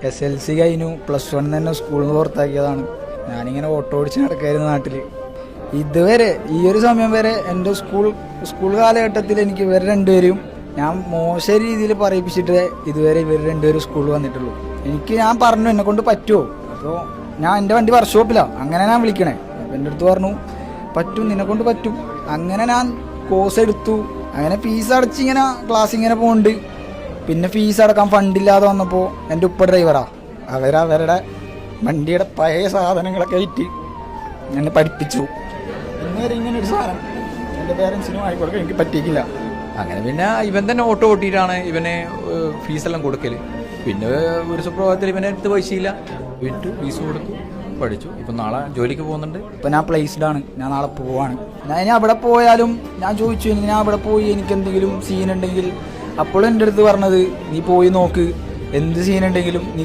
SLC കഴിഞ്ഞു, +1 തന്നെ സ്കൂളിൽ നിന്ന് പുറത്താക്കിയതാണ്. ഞാനിങ്ങനെ ഓട്ടോ ഓടിച്ച് നടക്കായിരുന്നു നാട്ടിൽ. ഇതുവരെ ഈ ഒരു സമയം വരെ എൻ്റെ സ്കൂൾ കാലഘട്ടത്തിൽ എനിക്ക് ഇവർ രണ്ടുപേരും ഞാൻ മോശം രീതിയിൽ പറയിപ്പിച്ചിട്ട് ഇതുവരെ ഇവർ രണ്ടുപേരും സ്കൂളിൽ വന്നിട്ടുള്ളൂ. ഞാൻ പറഞ്ഞു എന്നെ കൊണ്ട് പറ്റുമോ, അപ്പോൾ എൻ്റെ വണ്ടി വർക്ക്ഷോപ്പിലാണ്, അങ്ങനെ ഞാൻ വിളിക്കണേ. അപ്പം എൻ്റെ അടുത്ത് പറഞ്ഞു പറ്റും, നിന്നെ കൊണ്ട് പറ്റും. അങ്ങനെ ഞാൻ കോഴ്സ് എടുത്തു. അങ്ങനെ ഫീസ് അടച്ച് ഇങ്ങനെ ക്ലാസ് ഇങ്ങനെ പോകുന്നുണ്ട്. പിന്നെ ഫീസ് അടക്കാൻ ഫണ്ടില്ലാതെ വന്നപ്പോൾ എൻ്റെ ഉപ്പ ഡ്രൈവറാ, അവരുടെ വണ്ടിയുടെ പഴയ സാധനങ്ങളൊക്കെ ആയിട്ട് എന്നെ പഠിപ്പിച്ചു. ഇന്നുവരെ ഇങ്ങനെ ഒരു സാധനം എൻ്റെ പേരൻസിനും ആയിക്കോട്ടെ എനിക്ക് പറ്റിയിട്ടില്ല. അങ്ങനെ പിന്നെ ഇവൻ തന്നെ ഓട്ടോ ഓട്ടിയിട്ടാണ് ഇവന് ഫീസെല്ലാം കൊടുക്കൽ. പിന്നെ ഒരു സുപ്രഭാതത്തിൽ ഇവനെ അടുത്ത് പൈസയില്ല, വിട്ടു, ഫീസ് കൊടുത്തു, പഠിച്ചു. ഇപ്പം നാളെ ജോലിക്ക് പോകുന്നുണ്ട്. ഇപ്പം ഞാൻ പ്ലേസ്ഡാണ്, ഞാൻ നാളെ പോവാണ്. ഞാൻ അവിടെ പോയാലും ഞാൻ ചോദിച്ചു, ഞാൻ അവിടെ പോയി എനിക്ക് എന്തെങ്കിലും സീൻ ഉണ്ടെങ്കിൽ അപ്പോഴും എൻ്റെ അടുത്ത് പറഞ്ഞത് നീ പോയി നോക്ക്, എന്ത് സീൻ ഉണ്ടെങ്കിലും നീ